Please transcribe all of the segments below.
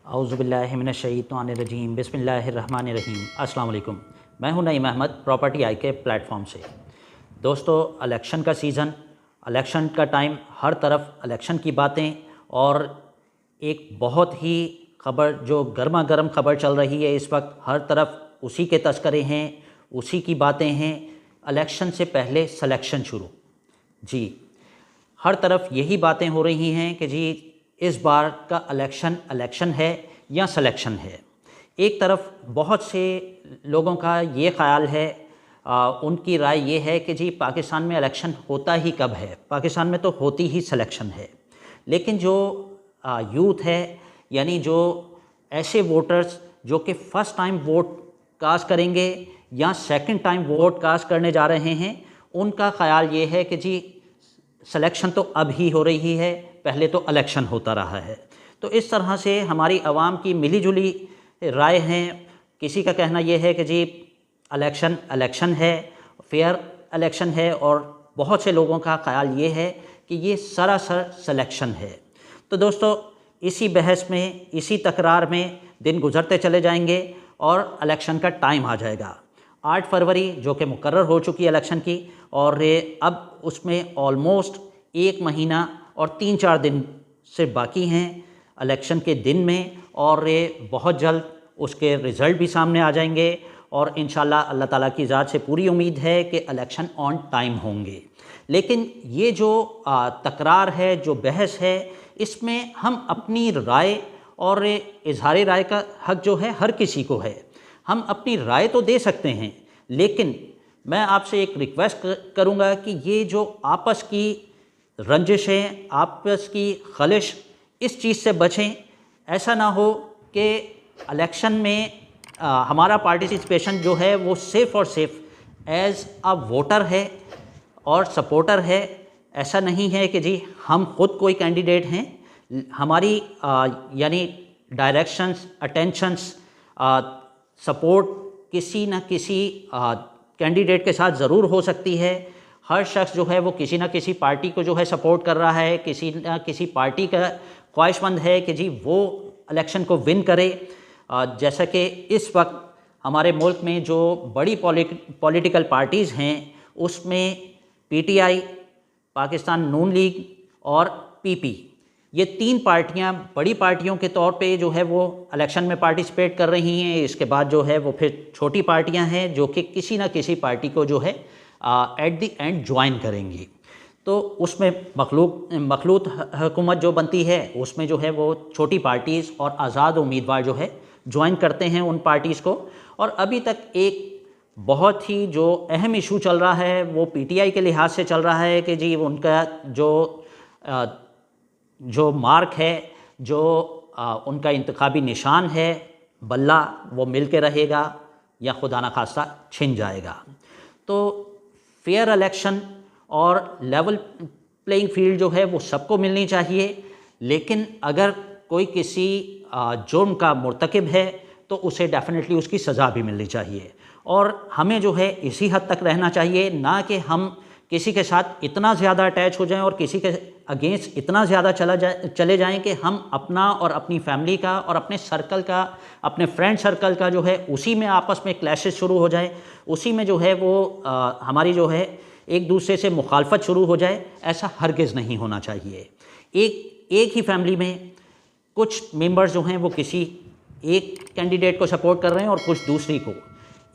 औज़ुबिल्लाहि मिनश्शैतानिर्रजीम बिस्मिल्लाहिर्रहमानिर्रहीम। अस्सलाम वालेकुम। मैं हूं नईम अहमद प्रॉपर्टी आई के प्लेटफॉर्म से। दोस्तों, इलेक्शन का सीज़न, इलेक्शन का टाइम, हर तरफ इलेक्शन की बातें और एक बहुत ही खबर जो गर्मा गर्म खबर चल रही है इस वक्त, हर तरफ उसी के तस्करे हैं, उसी की बातें हैं। इलेक्शन से पहले सिलेक्शन शुरू। जी, हर तरफ यही बातें हो रही हैं कि जी इस बार का इलेक्शन है या सिलेक्शन है। एक तरफ बहुत से लोगों का ये ख़्याल है, उनकी राय ये है कि जी पाकिस्तान में इलेक्शन होता ही कब है, पाकिस्तान में तो होती ही सिलेक्शन है। लेकिन जो यूथ है, यानी जो ऐसे वोटर्स जो कि फ़र्स्ट टाइम वोट कास्ट करेंगे या सेकंड टाइम वोट कास्ट करने जा रहे हैं, उनका ख़्याल ये है कि जी सिलेक्शन तो अब ही हो रही है, पहले तो इलेक्शन होता रहा है। तो इस तरह से हमारी आवाम की मिली जुली राय हैं। किसी का कहना यह है कि जी इलेक्शन है, फेयर इलेक्शन है, और बहुत से लोगों का ख्याल ये है कि ये सरासर सिलेक्शन है। तो दोस्तों, इसी बहस में, इसी तकरार में दिन गुजरते चले जाएंगे और इलेक्शन का टाइम आ जाएगा। 8 फरवरी जो कि मुकर्रर हो चुकी है इलेक्शन की, और अब उसमें ऑलमोस्ट 1 महीना और 3-4 दिन से बाकी हैं इलेक्शन के दिन में, और बहुत जल्द उसके रिज़ल्ट भी सामने आ जाएंगे। और इंशाल्लाह अल्लाह ताला की ज़ात से पूरी उम्मीद है कि इलेक्शन ऑन टाइम होंगे। लेकिन ये जो तकरार है, जो बहस है, इसमें हम अपनी राय और इजहार राय का हक जो है हर किसी को है। हम अपनी राय तो दे सकते हैं, लेकिन मैं आपसे एक रिक्वेस्ट करूंगा कि ये जो आपस की रंजिशें, आपस की खलिश, इस चीज़ से बचें। ऐसा ना हो कि इलेक्शन में हमारा पार्टिसिपेशन जो है वो सिर्फ़ और सिर्फ एज़ अ वोटर है और सपोर्टर है। ऐसा नहीं है कि जी हम खुद कोई कैंडिडेट हैं। हमारी यानी डायरेक्शंस, अटेंशंस, सपोर्ट किसी न किसी कैंडिडेट के साथ ज़रूर हो सकती है। हर शख्स जो है वो किसी न किसी पार्टी को जो है सपोर्ट कर रहा है, किसी न किसी पार्टी का ख्वाहिशमंद है कि जी वो इलेक्शन को विन करे। जैसा कि इस वक्त हमारे मुल्क में जो बड़ी पॉलिटिकल पार्टीज़ हैं, उसमें पीटीआई, पाकिस्तान नून लीग और पीपी, ये 3 पार्टियां बड़ी पार्टियों के तौर पे जो है वो इलेक्शन में पार्टिसिपेट कर रही हैं। इसके बाद जो है वो फिर छोटी पार्टियां हैं जो कि किसी न किसी पार्टी को जो है एट द एंड ज्वाइन करेंगी। तो उसमें मखलूत हुकूमत जो बनती है, उसमें जो है वो छोटी पार्टीज़ और आज़ाद उम्मीदवार जो है ज्वाइन करते हैं उन पार्टीज़ को। और अभी तक एक बहुत ही जो अहम इशू चल रहा है वो पीटीआई के लिहाज से चल रहा है कि जी उनका जो मार्क है, जो उनका इंतखाबी निशान है, बल्ला, वो मिल के रहेगा या खुदा न खास्ता छिन जाएगा। तो फेयर इलेक्शन और लेवल प्लेइंग फील्ड जो है वो सबको मिलनी चाहिए। लेकिन अगर कोई किसी जुर्म का मुर्तकिब है तो उसे डेफिनेटली उसकी सज़ा भी मिलनी चाहिए। और हमें जो है इसी हद तक रहना चाहिए, ना कि हम किसी के साथ इतना ज़्यादा अटैच हो जाएं और किसी के अगेंस्ट इतना ज़्यादा चले जाएं कि हम अपना और अपनी फैमिली का और अपने सर्कल का, अपने फ्रेंड सर्कल का जो है उसी में आपस में क्लैशेस शुरू हो जाए, उसी में जो है वो हमारी जो है एक दूसरे से मुखालफत शुरू हो जाए। ऐसा हरगिज़ नहीं होना चाहिए। एक ही फैमिली में कुछ मेंबर्स जो हैं वो किसी एक कैंडिडेट को सपोर्ट कर रहे हैं और कुछ दूसरी को।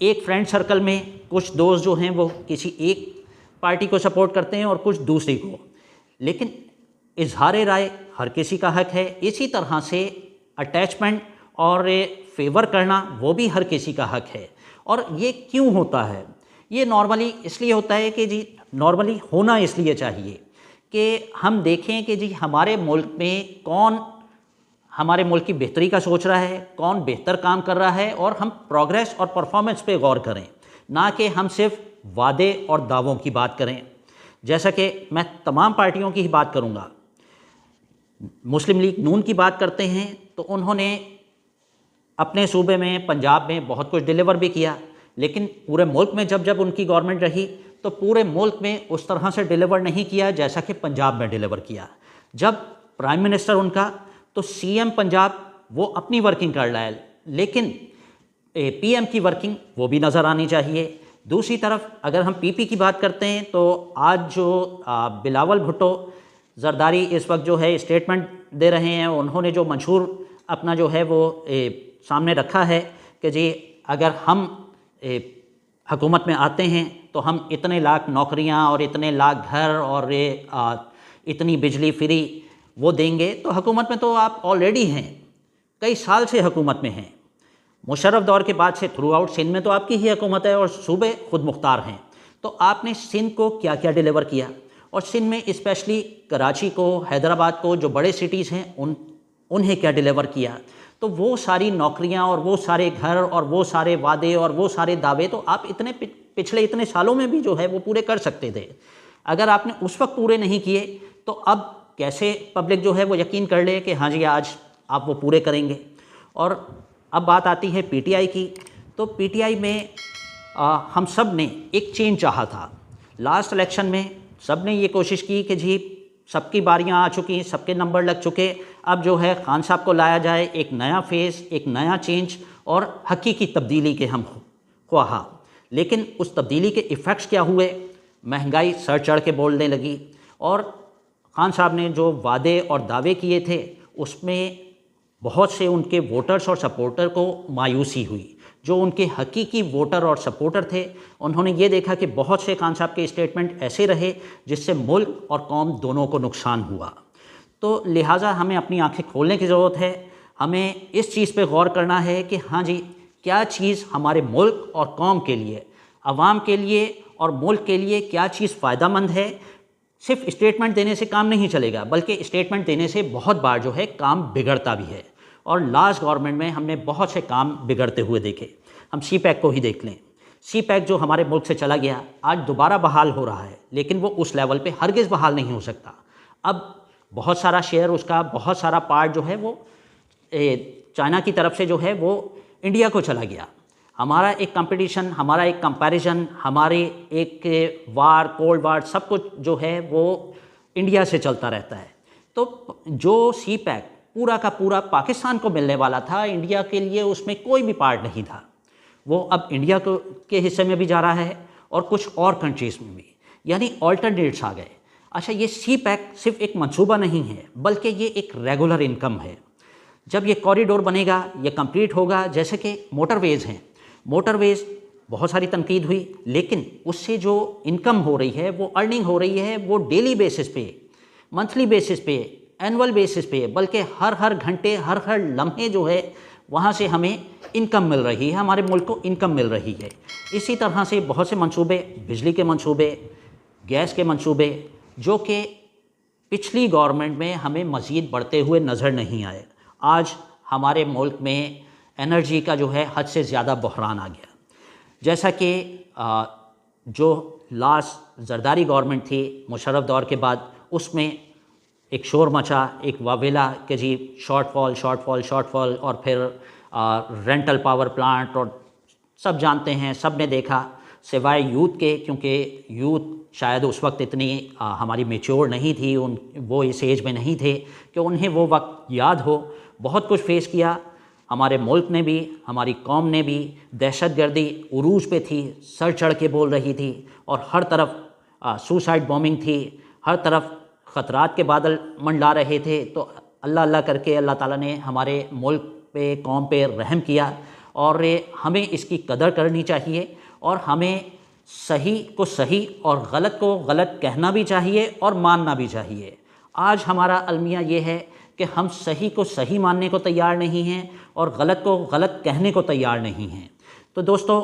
एक फ्रेंड सर्कल में कुछ दोस्त जो हैं वो किसी एक पार्टी को सपोर्ट करते हैं और कुछ दूसरी को। लेकिन इजहार राय हर किसी का हक है। इसी तरह से अटैचमेंट और फेवर करना वो भी हर किसी का हक है। और ये क्यों होता है? ये नॉर्मली इसलिए होता है कि जी नॉर्मली होना इसलिए चाहिए कि हम देखें कि जी हमारे मुल्क में कौन हमारे मुल्क की बेहतरी का सोच रहा है, कौन बेहतर काम कर रहा है, और हम प्रोग्रेस और परफॉर्मेंस पे गौर करें, ना कि हम सिर्फ वादे और दावों की बात करें। जैसा कि मैं तमाम पार्टियों की ही बात करूंगा, मुस्लिम लीग नून की बात करते हैं तो उन्होंने अपने सूबे में, पंजाब में बहुत कुछ डिलीवर भी किया। लेकिन पूरे मुल्क में जब उनकी गवर्नमेंट रही तो पूरे मुल्क में उस तरह से डिलीवर नहीं किया जैसा कि पंजाब में डिलीवर किया। जब प्राइम मिनिस्टर उनका, तो सीएम पंजाब वो अपनी वर्किंग कर रहा है, लेकिन पीएम की वर्किंग वो भी नज़र आनी चाहिए। दूसरी तरफ अगर हम पीपी की बात करते हैं तो आज जो बिलावल भुट्टो जरदारी इस वक्त जो है स्टेटमेंट दे रहे हैं, उन्होंने जो मंशूर अपना जो है वो सामने रखा है कि जी अगर हम हुकूमत में आते हैं तो हम इतने लाख नौकरियां और इतने लाख घर और इतनी बिजली फ्री वो देंगे। तो हुकूमत में तो आप ऑलरेडी हैं, कई साल से हुकूमत में हैं। मुशर्रफ दौर के बाद से थ्रू आउट सिंध में तो आपकी ही हुकूमत है और सूबे खुद मुख्तार हैं। तो आपने सिंध को क्या क्या डिलीवर किया, और सिंध में स्पेशली कराची को, हैदराबाद को, जो बड़े सिटीज़ हैं उन्हें क्या डिलीवर किया। तो वो सारी नौकरियां और वो सारे घर और वो सारे वादे और वो सारे दावे तो आप इतने पिछले इतने सालों में भी जो है वो पूरे कर सकते थे। अगर आपने उस वक्त पूरे नहीं किए तो अब कैसे पब्लिक जो है वो यकीन कर ले कि हाँ जी आज आप वो पूरे करेंगे। और अब बात आती है पीटीआई की। तो पीटीआई में हम सब ने एक चेंज चाहा था। लास्ट इलेक्शन में सब ने ये कोशिश की कि जी सबकी बारियां आ चुकी, सबके नंबर लग चुके, अब जो है खान साहब को लाया जाए, एक नया फेज़, एक नया चेंज और हकीकी तब्दीली के हम ख्वाहा। लेकिन उस तब्दीली के इफ़ेक्ट्स क्या हुए, महंगाई सर चढ़ के बोलने लगी, और खान साहब ने जो वादे और दावे किए थे उसमें बहुत से उनके वोटर्स और सपोर्टर को मायूसी हुई। जो उनके हकीकी वोटर और सपोर्टर थे उन्होंने ये देखा कि बहुत से खान साहब के स्टेटमेंट ऐसे रहे जिससे मुल्क और कौम दोनों को नुकसान हुआ। तो लिहाजा हमें अपनी आंखें खोलने की ज़रूरत है। हमें इस चीज़ पे गौर करना है कि हाँ जी क्या चीज़ हमारे मुल्क और कौम के लिए, आवाम के लिए और मुल्क के लिए क्या चीज़ फ़ायदेमंद है। सिर्फ स्टेटमेंट देने से काम नहीं चलेगा, बल्कि स्टेटमेंट देने से बहुत बार जो है काम बिगड़ता भी है। और लास्ट गवर्नमेंट में हमने बहुत से काम बिगड़ते हुए देखे। हम सी पैक को ही देख लें। सी पैक जो हमारे मुल्क से चला गया आज दोबारा बहाल हो रहा है, लेकिन वो उस लेवल पे हरगिज़ बहाल नहीं हो सकता। अब बहुत सारा शेयर उसका, बहुत सारा पार्ट जो है वो चाइना की तरफ से जो है वो इंडिया को चला गया। हमारा एक कंपटीशन, हमारा एक कंपैरिजन, हमारे एक वार, कोल्ड वार, सब कुछ जो है वो इंडिया से चलता रहता है। तो जो सी पैक पूरा का पूरा पाकिस्तान को मिलने वाला था, इंडिया के लिए उसमें कोई भी पार्ट नहीं था। वो अब इंडिया के हिस्से में भी जा रहा है और कुछ और कंट्रीज़ में भी, यानी ऑल्टरनेट्स आ गए। अच्छा, ये सी पैक सिर्फ एक मंसूबा नहीं है, बल्कि ये एक रेगुलर इनकम है। जब ये कॉरिडोर बनेगा, ये कंप्लीट होगा, जैसे कि मोटरवेज़ हैं, मोटरवेज़ बहुत सारी तनकीद हुई, लेकिन उससे जो इनकम हो रही है, वो अर्निंग हो रही है, वो डेली बेसिस पे, मंथली बेसिस पे, एनुअल बेसिस पे, बल्कि हर घंटे, हर लम्हे जो है वहाँ से हमें इनकम मिल रही है, हमारे मुल्क को इनकम मिल रही है। इसी तरह से बहुत से मंसूबे, बिजली के मंसूबे, गैस के मंसूबे, जो कि पिछली गवर्नमेंट में हमें मज़ीद बढ़ते हुए नज़र नहीं आए। आज हमारे मुल्क में एनर्जी का जो है हद से ज़्यादा बहरान आ गया। जैसा कि जो लास्ट जरदारी गवर्नमेंट थी मुशर्रफ दौर के बाद, उसमें एक शोर मचा, एक वावेला कि जी शॉर्टफॉल और फिर रेंटल पावर प्लांट, और सब जानते हैं, सब ने देखा, सिवाय यूथ के, क्योंकि यूथ शायद उस वक्त इतनी हमारी मेच्योर नहीं थी, वो इस एज में नहीं थे कि उन्हें वो वक्त याद हो। बहुत कुछ फेस किया हमारे मुल्क ने भी, हमारी कौम ने भी। दहशतगर्दी उरूज पे थी, सर चढ़ के बोल रही थी, और हर तरफ सुसाइड बॉम्बिंग थी, हर तरफ ख़तरात के बादल मंडला रहे थे। तो अल्लाह अल्लाह करके अल्लाह ताला ने हमारे मुल्क पे, कौम पे रहम किया, और हमें इसकी कदर करनी चाहिए, और हमें सही को सही और गलत को गलत कहना भी चाहिए और मानना भी चाहिए। आज हमारा अलमिया ये है कि हम सही को सही मानने को तैयार नहीं हैं और गलत को गलत कहने को तैयार नहीं हैं। तो दोस्तों,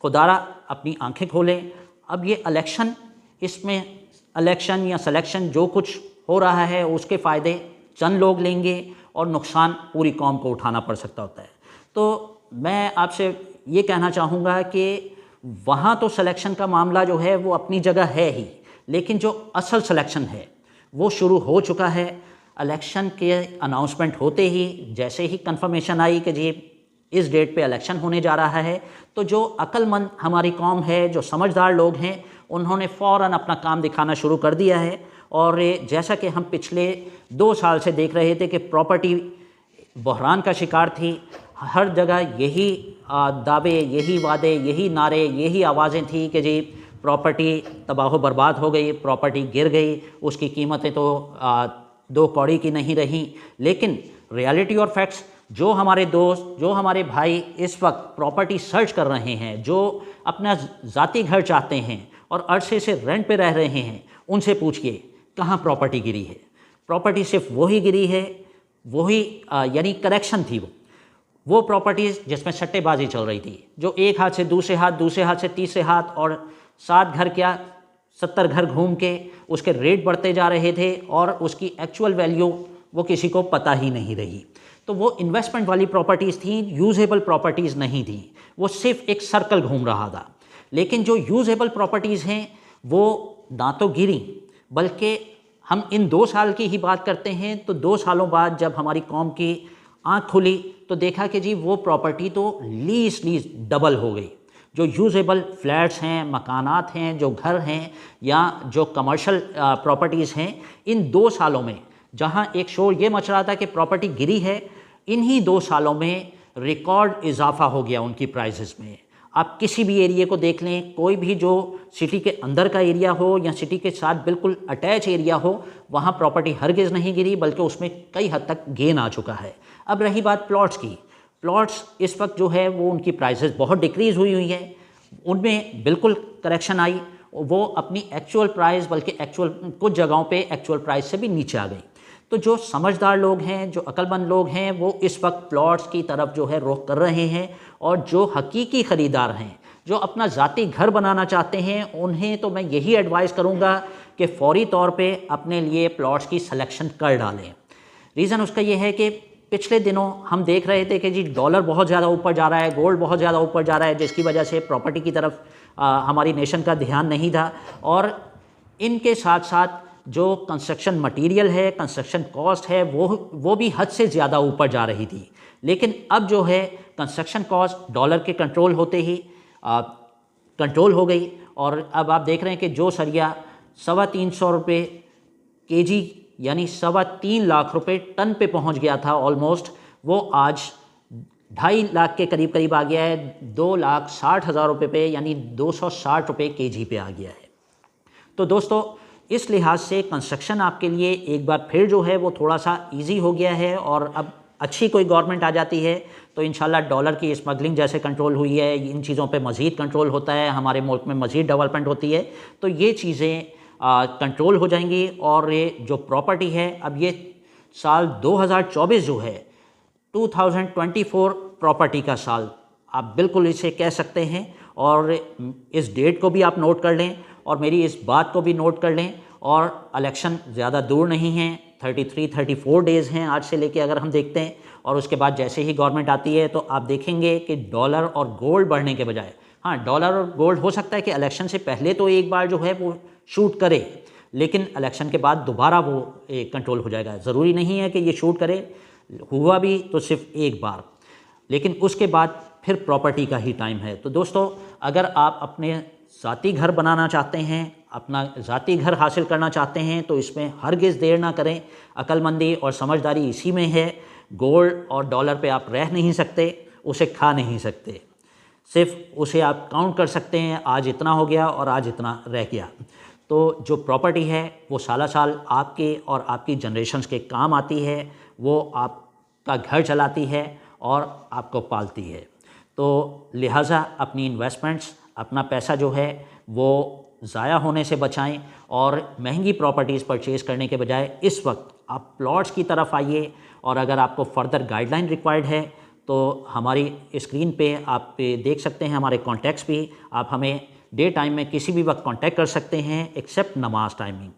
खुदारा अपनी आंखें खोलें। अब ये इलेक्शन, इसमें इलेक्शन या सिलेक्शन जो कुछ हो रहा है उसके फ़ायदे चंद लोग लेंगे और नुकसान पूरी कौम को उठाना पड़ सकता होता है। तो मैं आपसे ये कहना चाहूँगा कि वहाँ तो सिलेक्शन का मामला जो है वो अपनी जगह है ही, लेकिन जो असल सिलेक्शन है वो शुरू हो चुका है। इलेक्शन के अनाउंसमेंट होते ही, जैसे ही कंफर्मेशन आई कि जी इस डेट पे इलेक्शन होने जा रहा है, तो जो अक्लमंद हमारी कौम है, जो समझदार लोग हैं, उन्होंने फ़ौरन अपना काम दिखाना शुरू कर दिया है। और जैसा कि हम पिछले 2 साल से देख रहे थे कि प्रॉपर्टी बहरान का शिकार थी। हर जगह यही दावे, यही वादे, यही नारे, यही आवाज़ें थी कि जी प्रॉपर्टी तबाह बर्बाद हो गई, प्रॉपर्टी गिर गई, उसकी कीमतें तो दो कौड़ी की नहीं रहीं। लेकिन रियलिटी और फैक्ट्स, जो हमारे दोस्त, जो हमारे भाई इस वक्त प्रॉपर्टी सर्च कर रहे हैं, जो अपना ज़ाती घर चाहते हैं और अरसे से रेंट पे रह रहे हैं, उनसे पूछिए कहाँ प्रॉपर्टी गिरी है। प्रॉपर्टी सिर्फ वही गिरी है, वही यानी करेक्शन थी वो प्रॉपर्टीज़ जिसमें सट्टेबाजी चल रही थी, जो एक हाथ से दूसरे हाथ, दूसरे हाथ से तीसरे हाथ, और 7 घर क्या 70 घर घूम के उसके रेट बढ़ते जा रहे थे और उसकी एक्चुअल वैल्यू वो किसी को पता ही नहीं रही। तो वो इन्वेस्टमेंट वाली प्रॉपर्टीज़ थी, यूजेबल प्रॉपर्टीज़ नहीं थी, वो सिर्फ एक सर्कल घूम रहा था। लेकिन जो यूजेबल प्रॉपर्टीज़ हैं वो ना तो गिरी, बल्कि हम इन 2 साल की ही बात करते हैं तो 2 सालों बाद जब हमारी कौम की आँख खुली तो देखा कि जी वो प्रॉपर्टी तो लीज डबल हो गई। जो यूजेबल फ्लैट्स हैं, मकानात हैं, जो घर हैं या जो कमर्शियल प्रॉपर्टीज़ हैं, इन 2 सालों में जहां एक शोर ये मच रहा था कि प्रॉपर्टी गिरी है, इन्हीं 2 सालों में रिकॉर्ड इजाफा हो गया उनकी प्राइसेस में। आप किसी भी एरिया को देख लें, कोई भी जो सिटी के अंदर का एरिया हो या सिटी के साथ बिल्कुल अटैच एरिया हो, वहाँ प्रॉपर्टी हरगिज़ नहीं गिरी, बल्कि उसमें कई हद तक गेन आ चुका है। अब रही बात प्लॉट्स की, प्लॉट्स इस वक्त जो है वो उनकी प्राइसेस बहुत डिक्रीज़ हुई है, उनमें बिल्कुल करेक्शन आई, वो अपनी एक्चुअल प्राइस बल्कि एक्चुअल कुछ जगहों पे एक्चुअल प्राइस से भी नीचे आ गई। तो जो समझदार लोग हैं, जो अक्लमंद लोग हैं, वो इस वक्त प्लॉट्स की तरफ जो है रुख कर रहे हैं, और जो हकीकी ख़रीदार हैं, जो अपना ज़ाती घर बनाना चाहते हैं, उन्हें तो मैं यही एडवाइस करूँगा कि फ़ौरी तौर पे अपने लिए प्लॉट्स की सिलेक्शन कर डालें। रीज़न उसका ये है कि पिछले दिनों हम देख रहे थे कि जी डॉलर बहुत ज़्यादा ऊपर जा रहा है, गोल्ड बहुत ज़्यादा ऊपर जा रहा है, जिसकी वजह से प्रॉपर्टी की तरफ हमारी नेशन का ध्यान नहीं था, और इनके साथ साथ जो कंस्ट्रक्शन मटेरियल है, कंस्ट्रक्शन कॉस्ट है, वो भी हद से ज़्यादा ऊपर जा रही थी। लेकिन अब जो है कंस्ट्रक्शन कॉस्ट डॉलर के कंट्रोल होते ही कंट्रोल हो गई, और अब आप देख रहे हैं कि जो सरिया 350 रुपये केजी यानी 3.25 लाख रुपए टन पे पहुंच गया था ऑलमोस्ट, वो आज 2.5 लाख के करीब करीब आ गया है, 2,60,000 रुपये पे, यानी 260 रुपये केजी पे आ गया है। तो दोस्तों, इस लिहाज से कंस्ट्रक्शन आपके लिए एक बार फिर जो है वो थोड़ा सा इजी हो गया है, और अब अच्छी कोई गवर्नमेंट आ जाती है तो इंशाल्लाह डॉलर की स्मगलिंग जैसे कंट्रोल हुई है, इन चीज़ों पे मज़ीद कंट्रोल होता है, हमारे मुल्क में मज़ीद डेवलपमेंट होती है, तो ये चीज़ें कंट्रोल हो जाएंगी। और ये जो प्रॉपर्टी है, अब ये साल 2024 जो है 2024 प्रॉपर्टी का साल आप बिल्कुल इसे कह सकते हैं, और इस डेट को भी आप नोट कर लें और मेरी इस बात को भी नोट कर लें। और इलेक्शन ज़्यादा दूर नहीं है, 33-34 डेज़ हैं आज से लेके, अगर हम देखते हैं, और उसके बाद जैसे ही गवर्नमेंट आती है तो आप देखेंगे कि डॉलर और गोल्ड बढ़ने के बजाय, हाँ डॉलर और गोल्ड हो सकता है कि इलेक्शन से पहले तो एक बार जो है वो शूट करे, लेकिन इलेक्शन के बाद दोबारा वो कंट्रोल हो जाएगा। ज़रूरी नहीं है कि ये शूट करे, हुआ भी तो सिर्फ एक बार, लेकिन उसके बाद फिर प्रॉपर्टी का ही टाइम है। तो दोस्तों, अगर आप अपने ज़ाती घर बनाना चाहते हैं, अपना ज़ाती घर हासिल करना चाहते हैं, तो इसमें हरगिज़ देर ना करें। अक्लमंदी और समझदारी इसी में है। गोल्ड और डॉलर पे आप रह नहीं सकते, उसे खा नहीं सकते, सिर्फ उसे आप काउंट कर सकते हैं, आज इतना हो गया और आज इतना रह गया। तो जो प्रॉपर्टी है वो साला साल आपके और आपकी जनरेशन्स के काम आती है, वो आपका घर चलाती है और आपको पालती है। तो लिहाजा अपनी इन्वेस्टमेंट्स, अपना पैसा जो है वो ज़ाया होने से बचाएं, और महंगी प्रॉपर्टीज़ परचेज़ करने के बजाय इस वक्त आप प्लॉट्स की तरफ आइए। और अगर आपको फर्दर गाइडलाइन रिक्वायर्ड है तो हमारी स्क्रीन पे आप देख सकते हैं हमारे कॉन्टैक्ट्स भी, आप हमें डे टाइम में किसी भी वक्त कांटेक्ट कर सकते हैं एक्सेप्ट नमाज टाइमिंग।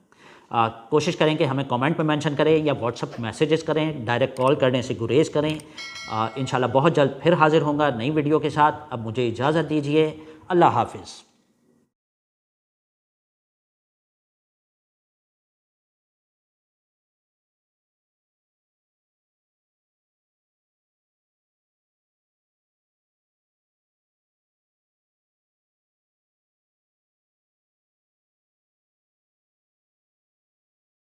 कोशिश करें कि हमें कमेंट पे मेंशन करें या व्हाट्सअप मैसेजेस करें, डायरेक्ट कॉल करने से गुरेज करें। इंशाल्लाह बहुत जल्द फिर हाज़िर होऊंगा नई वीडियो के साथ। अब मुझे इजाज़त दीजिए, अल्लाह हाफिज़।